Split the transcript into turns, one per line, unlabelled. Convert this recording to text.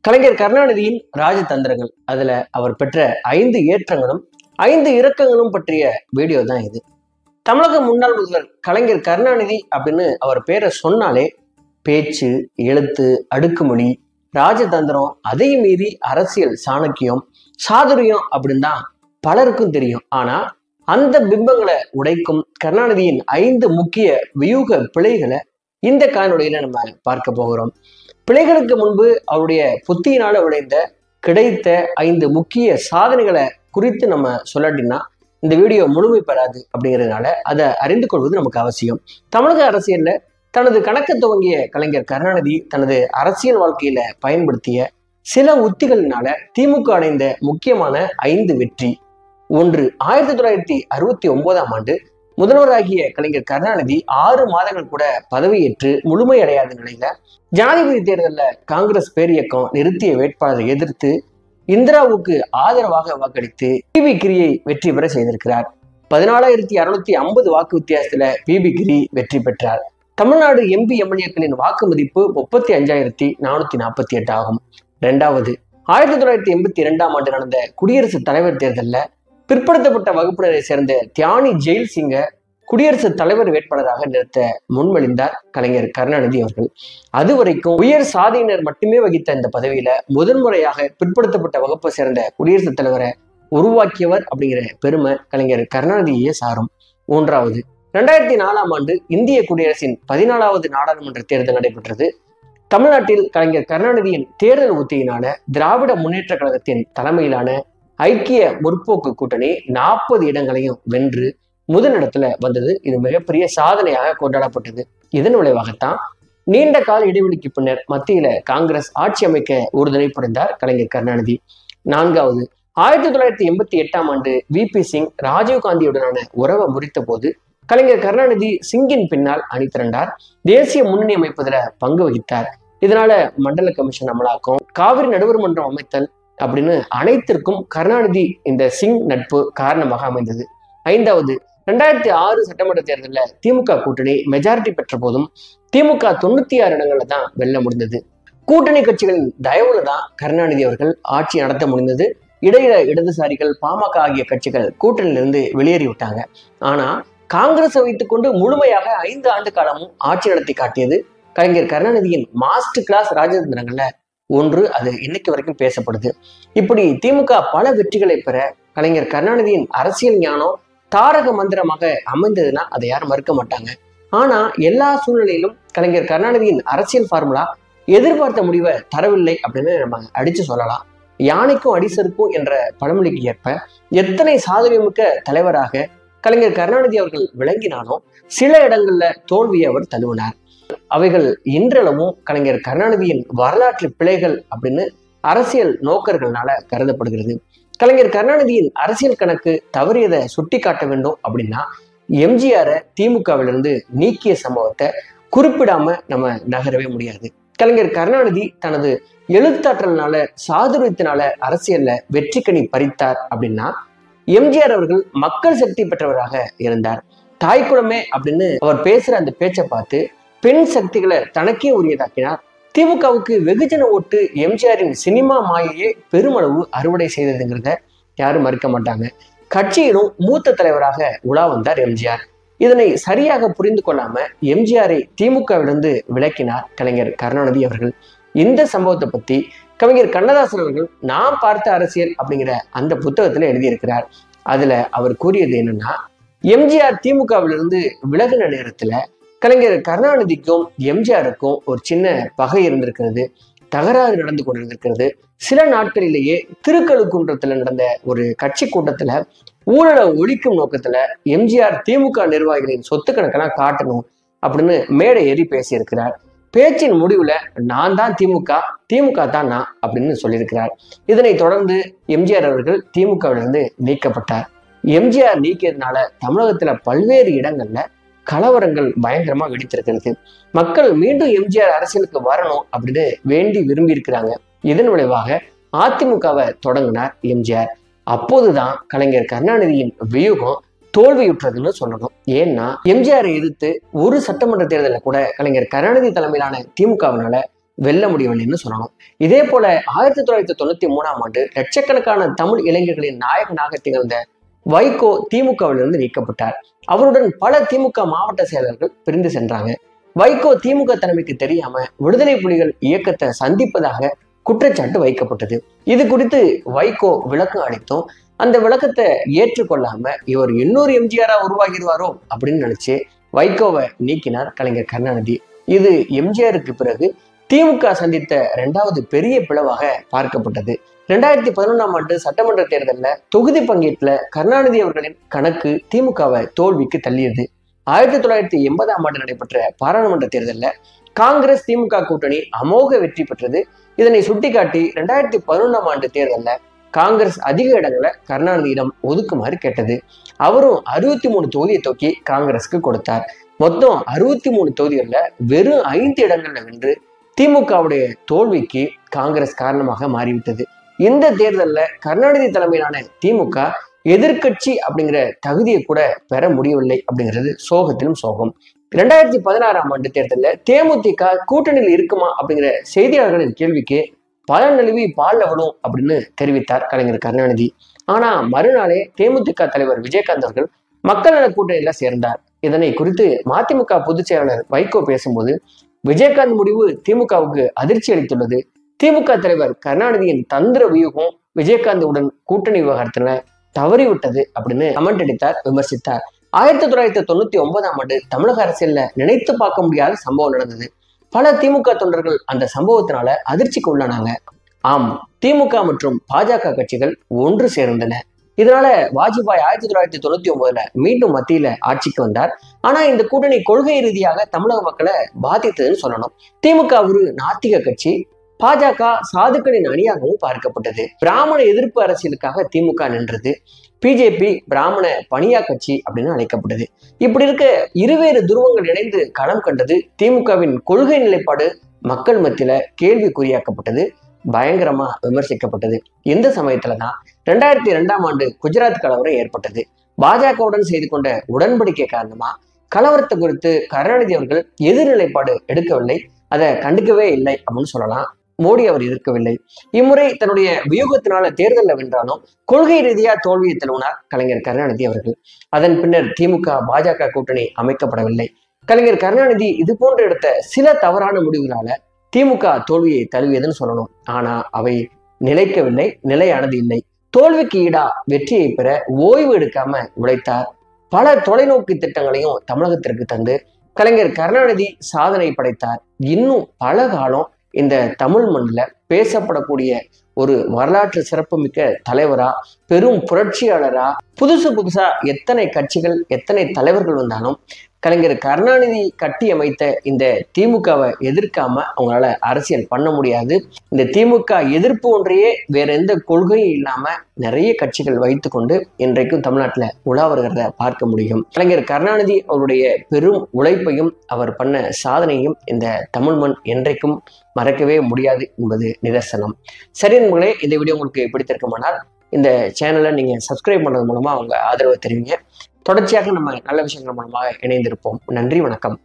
கலைஞர் கருணாநிதியின் ராஜதந்திரங்கள், அதுல அவர் பெற்ற 5 ஏற்றங்களும் 5 இறக்கங்களும் பற்றிய வீடியோ தான் இது. தமிழக முன்னாள் முதல்வர் கலைஞர் கருணாநிதி அப்படின்னு அவர் பேரை சொன்னாலே பேச்சு, எழுத்து, அடுக்குமொழி, ராஜதந்திரம், அதையும் மீறி அரசியல் சாணக்கியம், சாதுரியம் அப்படின்னு தான் பலருக்கும் தெரியும். ஆனா அந்த பிம்பங்களை உடைக்கும் கருணாநிதியின் 5 முக்கிய வியூக பிழைகளை இந்த காணொளியில நம்ம பார்க்க போகிறோம். பிழைகளுக்கு முன்பு அவருடைய புத்தியினால விளைந்த கிடைத்த 5 முக்கிய சாதனைகளை குறித்து நம்ம சொல்லாட்டினா இந்த வீடியோ முழுமை பெறாது. அப்படிங்கிறதுனால அதை அறிந்து கொள்வது நமக்கு அவசியம். தமிழக அரசியல்ல தனது கணக்க துவங்கிய கலைஞர் கருணாநிதி தனது அரசியல் வாழ்க்கையில பயன்படுத்திய சில உத்திகளினால திமுக அடைந்த முக்கியமான 5 வெற்றி. 1. 1969ஆம் ஆண்டு முதல்வராகிய கலைஞர் கருணாநிதி 6 மாதங்கள் கூட பதவியேற்று முழுமையடையாத நிலையில ஜனாதிபதி தேர்தலில் காங்கிரஸ் பேரியக்கம் நிறுத்திய வேட்பாளரை எதிர்த்து இந்திராவுக்கு ஆதரவாக வாக்களித்து பிபி கிரியை வெற்றி பெற செய்திருக்கிறார். 14,650 வாக்கு வித்தியாசத்துல பிபி கிரி வெற்றி பெற்றார். தமிழ்நாடு எம்பி எம்எல்ஏக்களின் வாக்கு மதிப்பு 35,448 ஆகும். 2. 1982ஆம் ஆண்டு நடந்த குடியரசுத் தலைவர் தேர்தலில் பிற்படுத்தப்பட்ட வகுப்பினரை சேர்ந்த தியானி ஜெயில் சிங்க குடியரசுத் தலைவர் வேட்பாளராக நிறுத்த முன்மொழிந்தார் கலைஞர் கருணாநிதி அவர்கள். அதுவரைக்கும் உயர் சாதியினர் மட்டுமே வகித்த இந்த பதவியில முதன்முறையாக பிற்படுத்தப்பட்ட வகுப்பை சேர்ந்த குடியரசுத் தலைவரை உருவாக்கியவர் அப்படிங்கிற பெருமை கலைஞர் கருணாநிதியே சாரும். 3. 2004ஆம் ஆண்டு இந்திய குடியரசின் 14வது நாடாளுமன்ற தேர்தல் நடைபெற்றது. தமிழ்நாட்டில் கலைஞர் கருணாநிதியின் தேர்தல் உத்தியினால திராவிட முன்னேற்ற கழகத்தின் தலைமையிலான ஐக்கிய முற்போக்கு கூட்டணி 40 இடங்களையும் வென்று முதலிடத்துல வந்தது. இது மிகப்பெரிய சாதனையாக கொண்டாடப்பட்டது. இதன் விளைவாகத்தான் நீண்ட கால இடைவெளிக்கு பின்னர் மத்தியில காங்கிரஸ் ஆட்சி அமைக்க உறுதுணை புரிந்தார் கலைஞர் கருணாநிதி. 4. 1988ஆம் ஆண்டு விபி சிங் ராஜீவ்காந்தியுடனான உறவை முறித்த போது கலைஞர் கருணாநிதி சிங்கின் பின்னால் அணி திரண்டார். தேசிய முன்னணி அமைப்பதில் பங்கு வகித்தார். இதனால மண்டல கமிஷன் அமலாக்கம், காவிரி நடுவர் மன்றம் அமைத்தல் அப்படின்னு அனைத்திற்கும் கருணாநிதி இந்த சிங் நட்பு காரணமாக அமைந்தது. 5. 2006 சட்டமன்ற தேர்தலில் திமுக கூட்டணி மெஜாரிட்டி பெற்ற போதும் திமுக 96 இடங்கள்ல தான் வெல்ல முடிந்தது. கூட்டணி கட்சிகளின் தயவுல தான் கருணாநிதி அவர்கள் ஆட்சி நடத்த முடிந்தது. இடையில இடதுசாரிகள், பாமக ஆகிய கட்சிகள் கூட்டணியிலிருந்து வெளியேறிவிட்டாங்க. ஆனா காங்கிரஸை வைத்துக்கொண்டு முழுமையாக 5 ஆண்டு காலமும் ஆட்சி நடத்தி காட்டியது கலைஞர் கருணாநிதியின் மாஸ்டர் கிளாஸ் ராஜதந்திரங்கள்ல ஒன்று. அது இன்னைக்கு வரைக்கும் பேசப்படுது. இப்படி திமுக பல வெற்றிகளை பெற கலைஞர் கருணாநிதியின் அரசியல் ஞானம் தாரக மந்திரமாக அமைந்ததுன்னா அதை யாரும் மறுக்க மாட்டாங்க. ஆனா எல்லா சூழ்நிலையிலும் கலைஞர் கருணாநிதியின் அரசியல் ஃபார்முலா எதிர்பார்த்த முடிவை தரவில்லை அப்படின்னு நம்ம அடிச்சு சொல்லலாம். யானைக்கும் அடிசருக்கும் என்ற பழமொழிக்கு ஏற்ப எத்தனை சாதனைமிக்க தலைவராக கலைஞர் கருணாநிதி அவர்கள் விளங்கினாலும் சில இடங்கள்ல தோல்வியை அவர் தழுவினார். அவைகள் இன்றளவும் கலைஞர் கருணாநிதியின் வரலாற்று பிழைகள் அப்படின்னு அரசியல் நோக்கர்களால கருதப்படுகிறது. கலைஞர் கருணாநிதியின் அரசியல் கணக்கு தவறியதை சுட்டி காட்ட வேண்டும் அப்படின்னா எம்ஜிஆரை திமுகவிலிருந்து நீக்கிய சம்பவத்தை குறிப்பிடாம நம்ம நகரவே முடியாது. கலைஞர் கருணாநிதி தனது எழுத்தாற்றல்னால, சாதுரியத்தினால அரசியல்ல வெற்றிக்கனி பறித்தார் அப்படின்னா எம்ஜிஆர் அவர்கள் மக்கள் சக்தி பெற்றவராக இருந்தார். தாய்க்குளமே அப்படின்னு அவர் பேசுற அந்த பேச்சை பார்த்து பெண் சக்திகளை தனக்கே உரியதாக்கினார். திமுகவுக்கு வெகுஜன ஓட்டு எம்ஜிஆரின் சினிமா மாயையே பெருமளவு அறுவடை செய்ததுங்கிறத யாரும் மறுக்க மாட்டாங்க. கட்சியிலும் மூத்த தலைவராக உலா வந்தார் எம்ஜிஆர். இதனை சரியாக புரிந்து கொள்ளாம எம்ஜிஆரை திமுகவிலிருந்து விலக்கினார் கலைஞர் கருணாநிதி அவர்கள். இந்த சம்பவத்தை பத்தி கவிஞர் கண்ணதாசன் அவர்கள் நாம் பார்த்த அரசியல் அப்படிங்கிற அந்த புத்தகத்துல எழுதியிருக்கிறார். அதுல அவர் கூறியது என்னன்னா, எம்ஜிஆர் திமுகவிலிருந்து விலகின நேரத்துல கலைஞர் கருணாநிதிக்கும் எம்ஜிஆருக்கும் ஒரு சின்ன பகை இருந்திருக்கிறது, தகராறு நடந்து கொண்டிருக்கிறது. சில நாட்களிலேயே திருக்கழுக்குன்றத்துல நடந்த ஒரு கட்சி கூட்டத்துல ஊழலை ஒழிக்கும் நோக்கத்துல எம்ஜிஆர் திமுக நிர்வாகிகளின் சொத்து கணக்கெல்லாம் காட்டணும் அப்படின்னு மேடை ஏறி பேசியிருக்கிறார். பேச்சின் முடிவுல நான் தான் திமுக, திமுக தான் நான் அப்படின்னு சொல்லியிருக்கிறார். இதனை தொடர்ந்து எம்ஜிஆர் அவர்கள் திமுகவிலிருந்து நீக்கப்பட்டார். எம்ஜிஆர் நீக்கியதுனால தமிழகத்துல பல்வேறு இடங்கள்ல கலவரங்கள் பயங்கரமா வெடித்திருக்கிறது. மக்கள் மீண்டும் எம்ஜிஆர் அரசியலுக்கு வரணும் அப்படின்னு வேண்டி விரும்பி இருக்கிறாங்க. இதன் விளைவாக அதிமுகவை தொடங்கினார் எம்ஜிஆர். அப்போதுதான் கலைஞர் கருணாநிதியின் வியூகம் தோல்வியுற்றதுன்னு சொல்லணும். ஏன்னா எம்ஜிஆரை எதிர்த்து ஒரு சட்டமன்ற தேர்தலில் கூட கலைஞர் கருணாநிதி தலைமையிலான திமுகவினால வெல்ல முடியவில்லைன்னு சொல்லணும். இதே போல 1993ஆம் ஆண்டு லட்சக்கணக்கான தமிழ் இளைஞர்களின் நாயகனாக திகழ்ந்த வைகோ திமுகவிலிருந்து நீக்கப்பட்டார். அவருடன் பல திமுக மாவட்ட செயலர்கள் பிரிந்து சென்றாங்க. வைகோ திமுக தலைமைக்கு தெரியாம விடுதலை புலிகள் இயக்கத்தை சந்திப்பதாக குற்றச்சாட்டு வைக்கப்பட்டது. இது குறித்து வைகோ விளக்கம் அளித்தும் அந்த விளக்கத்தை ஏற்றுக்கொள்ளாம இவர் இன்னொரு எம்ஜிஆரா உருவாகிடுவாரோ அப்படின்னு நினைச்சு வைகோவை நீக்கினார் கலைஞர் கருணாநிதி. இது எம்ஜிஆருக்கு பிறகு திமுக சந்தித்த இரண்டாவது பெரிய பிளவாக பார்க்கப்பட்டது. 2011ஆம் ஆண்டு சட்டமன்ற தேர்தலில் தொகுதி பங்கீட்டுல கருணாநிதி அவர்களின் கணக்கு திமுகவை தோல்விக்கு தள்ளியது. 1980ஆம் ஆண்டு நடைபெற்ற பாராளுமன்ற தேர்தலில் காங்கிரஸ் திமுக கூட்டணி அமோக வெற்றி பெற்றது. இதனை சுட்டிக்காட்டி 2011ஆம் ஆண்டு தேர்தலில் காங்கிரஸ் அதிக இடங்களை கருணாநிதியிடம் ஒதுக்குமாறு கேட்டது. அவரும் 63 தொகுதியை தூக்கி காங்கிரஸுக்கு கொடுத்தார். மொத்தம் 63 தொகுதிகளில் வெறும் 5 இடங்கள்ல வென்று திமுகவுடைய தோல்விக்கு காங்கிரஸ் காரணமாக மாறிவிட்டது. இந்த தேர்தலில் கருணாநிதி தலைமையிலான திமுக எதிர்கட்சி அப்படிங்கிற தகுதியை கூட பெற முடியவில்லை அப்படிங்கிறது சோகத்திலும் சோகம். 2016ஆம் ஆண்டு தேர்தலில் தேமுதிக கூட்டணியில் இருக்குமா அப்படிங்கிற செய்தியாளர்களின் கேள்விக்கு பல நழுவி பால் லவலும் அப்படின்னு தெரிவித்தார் கலைஞர் கருணாநிதி. ஆனா மறுநாளே தேமுதிக தலைவர் விஜயகாந்த் அவர்கள் மக்கள் நல கூட்டணியில சேர்ந்தார். இதனை குறித்து மதிமுக பொதுச் செயலாளர் வைகோ பேசும்போது விஜயகாந்த் முடிவு திமுகவுக்கு அதிர்ச்சி அளித்துள்ளது. திமுக தலைவர் கருணாநிதியின் தந்திர வியூகம் விஜயகாந்த் உடன் கூட்டணி விவகாரத்துல தவறிவிட்டது அப்படின்னு கமெண்ட் அடித்தார், விமர்சித்தார். 1999ஆம் ஆண்டு தமிழக அரசியல்ல நினைத்து பார்க்க முடியாத சம்பவம் நடந்தது. பல திமுக தொண்டர்கள் அந்த சம்பவத்தினால அதிர்ச்சிக்கு உள்ளானாங்க. ஆம், திமுக மற்றும் பாஜக கட்சிகள் ஒன்று சேர்ந்தன. இதனால வாஜ்பாய் 1999ல மீண்டும் மத்தியில ஆட்சிக்கு வந்தார். ஆனா இந்த கூட்டணி கொள்கை ரீதியாக தமிழக மக்களை பாதித்ததுன்னு சொல்லணும். திமுக ஒரு நாத்திக கட்சி, பாஜக சாதுக்களின் அணியாகவும் பார்க்கப்பட்டது. பிராமண எதிர்ப்பு அரசியலுக்காக திமுக நின்றது. பிஜேபி பிராமண பணியா கட்சி அப்படின்னு அழைக்கப்பட்டது. இப்படி இருக்க இருவேறு துருவங்கள் இணைந்து களம் கண்டது. திமுகவின் கொள்கை நிலைப்பாடு மக்கள் மத்தியில கேள்விக்குறியாக்கப்பட்டது, பயங்கரமா விமர்சிக்கப்பட்டது. இந்த சமயத்துலதான் 2002ஆம் ஆண்டு குஜராத் கலவரம் ஏற்பட்டது. பாஜகவுடன் செய்து கொண்ட உடன்படிக்கை காரணமா கலவரத்தை குறித்து கருணாநிதி அவர்கள் எதிர்நிலைப்பாடு எடுக்கவில்லை, அதை கண்டுக்கவே இல்லை அப்படின்னு சொல்லலாம். மோடி அவர் எதிர்க்கவில்லை. இம்முறை தன்னுடைய வியூகத்தினால தேர்தலில் வென்றாலும் கொள்கை ரீதியா தோல்வியை தழுவினார் கலைஞர் கருணாநிதி அவர்கள். அதன் பின்னர் திமுக பாஜக கூட்டணி அமைக்கப்படவில்லை. கலைஞர் கருணாநிதி இது போன்று எடுத்த சில தவறான முடிவுகளால திமுக தோல்வியை தழுவியதுன்னு சொல்லணும். ஆனா அவை நிலைக்கவில்லை, நிலையானது இல்லை. தோல்விக்கு ஈடா வெற்றியை பெற ஓய்வு எடுக்காம உழைத்தார். பல தொலைநோக்கு திட்டங்களையும் தமிழகத்திற்கு தந்து கலைஞர் கருணாநிதி சாதனை படைத்தார். இன்னும் பல காலம் இந்த தமிழ் மண்ணில் பேசப்படக்கூடிய ஒரு வரலாற்று சிறப்புமிக்க தலைவரா, பெரும் புரட்சியாளரா, புதுசா எத்தனை கட்சிகள் எத்தனை தலைவர்கள் வந்தாலும் கலைஞர் கருணாநிதி கட்டி அமைத்த இந்த திமுகவை எதிர்க்காம அவங்களால அரசியல் பண்ண முடியாது. இந்த திமுக எதிர்ப்பு ஒன்றையே வேற எந்த கொள்கையும் இல்லாம நிறைய கட்சிகள் வைத்து கொண்டு இன்றைக்கும் தமிழ்நாட்டில் உலா வருகிறத பார்க்க முடியும். கலைஞர் கருணாநிதி அவருடைய பெரும் உழைப்பையும் அவர் பண்ண சாதனையும் இந்த தமிழ் மண் என்றைக்கும் மறக்கவே முடியாது என்பது நிதர்சனம். சரி நண்பர்களே, இந்த வீடியோ உங்களுக்கு பிடித்திருக்குமானால் இந்த சேனலை நீங்க சப்ஸ்கிரைப் பண்றது மூலமா அவங்க ஆதரவை தெரிவிங்க. தொடர்ச்சியாக நம்ம நல்ல விஷயங்கள் மூலமாக இணைந்திருப்போம். நன்றி, வணக்கம்.